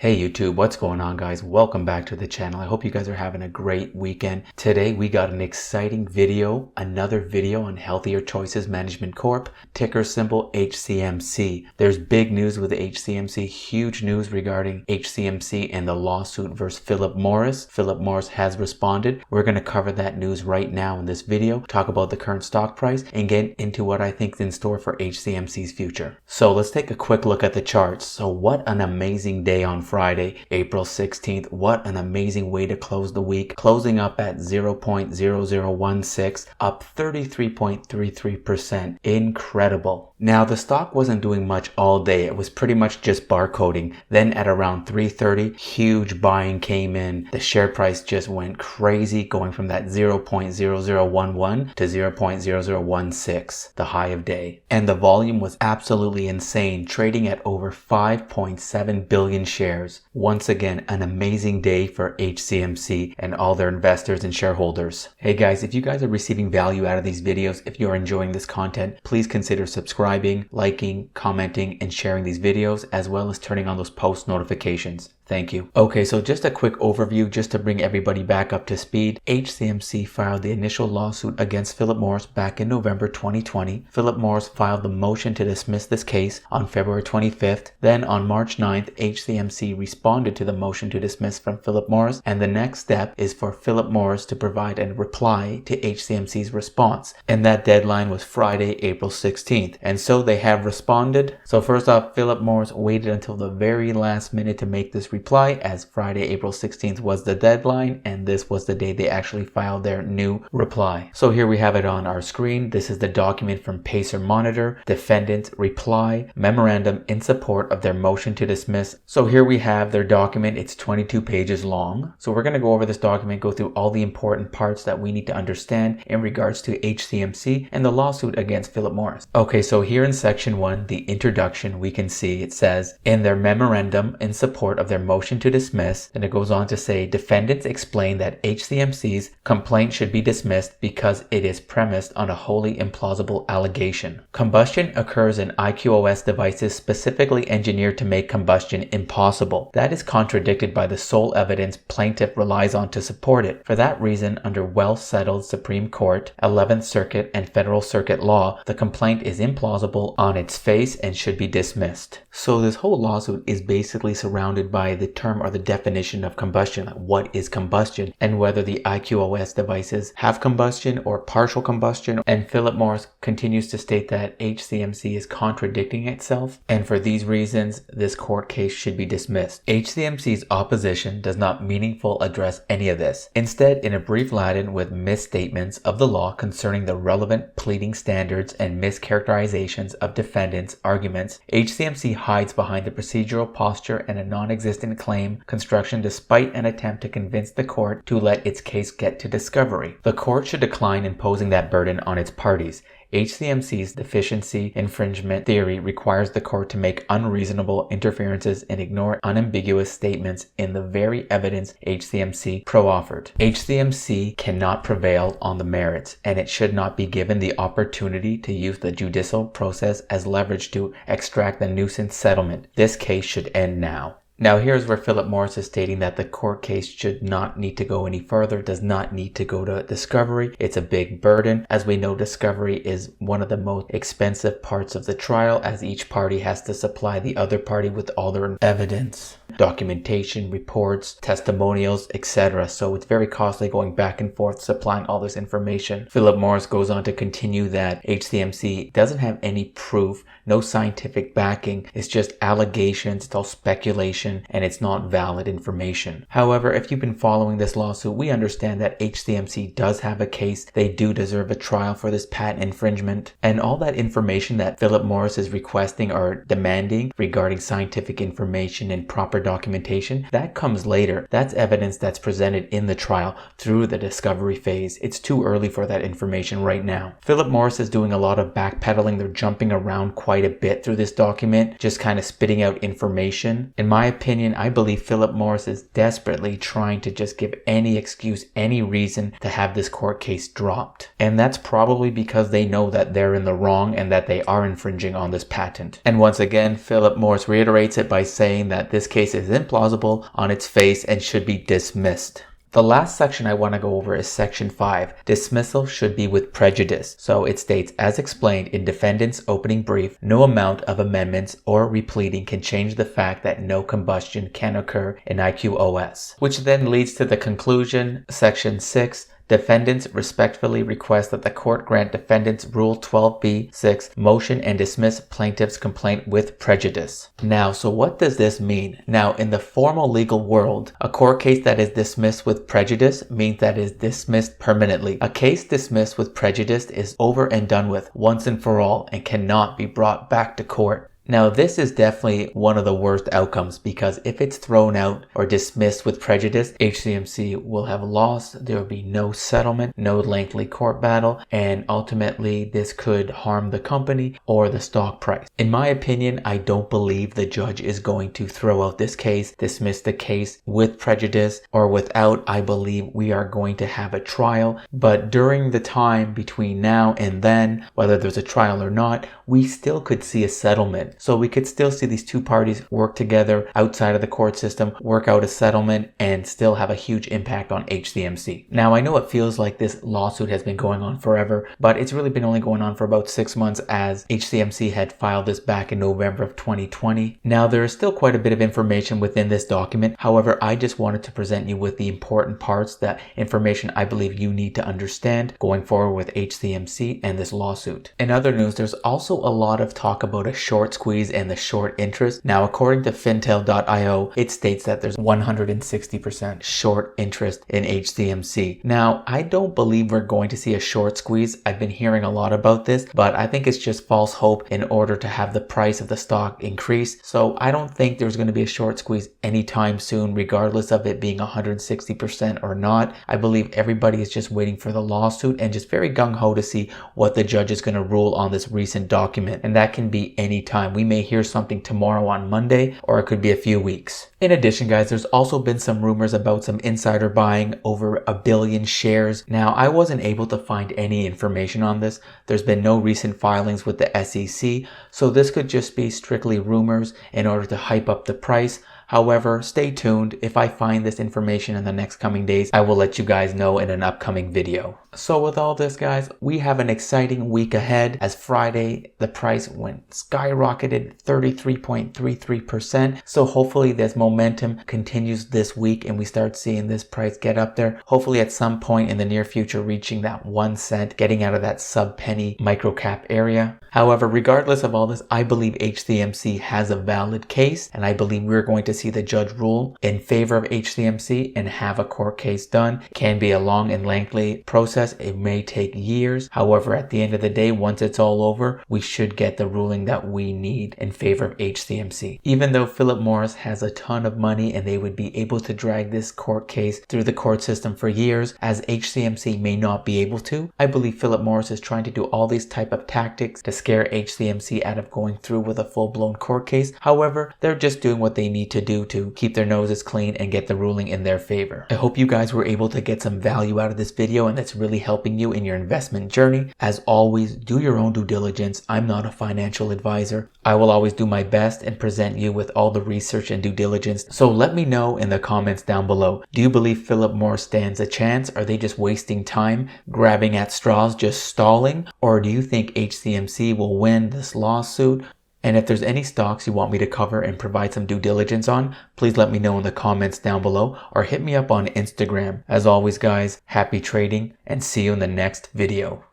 Hey YouTube, what's going on guys? Welcome back to the channel. I hope you guys are having a great weekend. Today we got an exciting video, another video on Healthier Choices Management Corp, ticker symbol HCMC. There's big news with HCMC, huge news regarding HCMC and the lawsuit versus Philip Morris. Philip Morris has responded. We're going to cover that news right now in this video, talk about the current stock price, and get into what I think is in store for HCMC's future. So let's take a quick look at the charts. So what an amazing day on Friday, April 16th. What an amazing way to close the week. Closing up at 0.0016, up 33.33%. Incredible. Now the stock wasn't doing much all day. It was pretty much just barcoding. Then at around 3:30, huge buying came in. The share price just went crazy, going from that 0.0011 to 0.0016, the high of day. And the volume was absolutely insane, trading at over 5.7 billion shares. Once again, an amazing day for HCMC and all their investors and shareholders. Hey guys, if you guys are receiving value out of these videos, if you're enjoying this content, please consider subscribing, liking, commenting, and sharing these videos, as well as turning on those post notifications. Thank you. Okay, so just a quick overview just to bring everybody back up to speed. HCMC filed the initial lawsuit against Philip Morris back in November 2020. Philip Morris filed the motion to dismiss this case on February 25th. Then on March 9th, HCMC responded to the motion to dismiss from Philip Morris, and the next step is for Philip Morris to provide a reply to HCMC's response. And that deadline was Friday, April 16th. And so they have responded. So first off, Philip Morris waited until the very last minute to make this reply, as Friday, April 16th was the deadline, and this was the day they actually filed their new reply. So here we have it on our screen. This is the document from Pacer Monitor, defendant's reply, memorandum in support of their motion to dismiss. So here we have their document. It's 22 pages long. So we're going to go over this document, go through all the important parts that we need to understand in regards to HCMC and the lawsuit against Philip Morris. Okay, so here in section 1, the introduction, we can see it says, in their memorandum in support of their motion to dismiss, and it goes on to say, defendants explain that HCMC's complaint should be dismissed because it is premised on a wholly implausible allegation. Combustion occurs in IQOS devices specifically engineered to make combustion impossible. That is contradicted by the sole evidence plaintiff relies on to support it. For that reason, under well-settled Supreme Court, 11th Circuit, and Federal Circuit law, the complaint is implausible on its face and should be dismissed. So this whole lawsuit is basically surrounded by the term or the definition of combustion. Like, what is combustion, and whether the IQOS devices have combustion or partial combustion. And Philip Morris continues to state that HCMC is contradicting itself, and for these reasons this court case should be dismissed. HCMC's opposition does not meaningfully address any of this. Instead, in a brief Latin with misstatements of the law concerning the relevant pleading standards and mischaracterizations of defendants' arguments, HCMC hides behind the procedural posture and a non-existent claim construction despite an attempt to convince the court to let its case get to discovery. The court should decline imposing that burden on its parties. HCMC's deficiency infringement theory requires the court to make unreasonable interferences and ignore unambiguous statements in the very evidence HCMC proffered. HCMC cannot prevail on the merits, and it should not be given the opportunity to use the judicial process as leverage to extract the nuisance settlement. This case should end now. Now here's where Philip Morris is stating that the court case should not need to go any further, does not need to go to discovery. It's a big burden. As we know, discovery is one of the most expensive parts of the trial, as each party has to supply the other party with all their evidence, documentation, reports, testimonials, etc. So it's very costly going back and forth supplying all this information. Philip Morris goes on to continue that HCMC doesn't have any proof, no scientific backing. It's just allegations, it's all speculation, and it's not valid information. However, if you've been following this lawsuit, we understand that HCMC does have a case. They do deserve a trial for this patent infringement. And all that information that Philip Morris is requesting or demanding regarding scientific information and proper documentation, that comes later. That's evidence that's presented in the trial through the discovery phase. It's too early for that information right now. Philip Morris is doing a lot of backpedaling. They're jumping around quite a bit through this document, just kind of spitting out information. In my opinion, I believe Philip Morris is desperately trying to just give any excuse, any reason to have this court case dropped. And that's probably because they know that they're in the wrong and that they are infringing on this patent. And once again, Philip Morris reiterates it by saying that this case case is implausible on its face and should be dismissed. The last section I want to go over is Section 5. Dismissal should be with prejudice. So it states, as explained in defendant's opening brief, no amount of amendments or repleting can change the fact that no combustion can occur in IQOS. Which then leads to the conclusion, Section 6. Defendants respectfully request that the court grant defendants Rule 12b-6 motion and dismiss plaintiff's complaint with prejudice. Now, so what does this mean? Now, in the formal legal world, a court case that is dismissed with prejudice means that it is dismissed permanently. A case dismissed with prejudice is over and done with once and for all and cannot be brought back to court. Now, this is definitely one of the worst outcomes because if it's thrown out or dismissed with prejudice, HCMC will have lost. There will be no settlement, no lengthy court battle, and ultimately this could harm the company or the stock price. In my opinion, I don't believe the judge is going to throw out this case, dismiss the case with prejudice or without. I believe we are going to have a trial, but during the time between now and then, whether there's a trial or not, we still could see a settlement. So we could still see these two parties work together outside of the court system, work out a settlement, and still have a huge impact on HCMC. Now, I know it feels like this lawsuit has been going on forever, but it's really been only going on for about 6 months as HCMC had filed this back in November of 2020. Now, there is still quite a bit of information within this document. However, I just wanted to present you with the important parts, that information I believe you need to understand going forward with HCMC and this lawsuit. In other news, there's also a lot of talk about a short squeeze and the short interest. Now, according to fintel.io, it states that there's 160% short interest in HCMC. Now, I don't believe we're going to see a short squeeze. I've been hearing a lot about this, but I think it's just false hope in order to have the price of the stock increase. So I don't think there's going to be a short squeeze anytime soon, regardless of it being 160% or not. I believe everybody is just waiting for the lawsuit and just very gung-ho to see what the judge is going to rule on this recent document. And that can be any time. We may hear something tomorrow on Monday, or it could be a few weeks. In addition, guys, there's also been some rumors about some insider buying over 1 billion shares. Now, I wasn't able to find any information on this. There's been no recent filings with the SEC, so this could just be strictly rumors in order to hype up the price. However, stay tuned. If I find this information in the next coming days, I will let you guys know in an upcoming video. So with all this, guys, we have an exciting week ahead as Friday, the price went skyrocketed 33.33%. So hopefully this momentum continues this week and we start seeing this price get up there. Hopefully at some point in the near future, reaching that 1 cent, getting out of that sub-penny microcap area. However, regardless of all this, I believe HCMC has a valid case, and I believe we're going to see the judge rule in favor of HCMC and have a court case done. It can be a long and lengthy process. It may take years. However, at the end of the day, once it's all over, we should get the ruling that we need in favor of HCMC. Even though Philip Morris has a ton of money and they would be able to drag this court case through the court system for years, as HCMC may not be able to, I believe Philip Morris is trying to do all these type of tactics to scare HCMC out of going through with a full-blown court case. However, they're just doing what they need to do to keep their noses clean and get the ruling in their favor. I hope you guys were able to get some value out of this video and that's really helping you in your investment journey. As always, do your own due diligence. I'm not a financial advisor. I will always do my best and present you with all the research and due diligence. So let me know in the comments down below. Do you believe Philip Morris stands a chance? Are they just wasting time, grabbing at straws, just stalling? Or do you think HCMC will win this lawsuit? And if there's any stocks you want me to cover and provide some due diligence on, please let me know in the comments down below or hit me up on Instagram. As always, guys, happy trading and see you in the next video.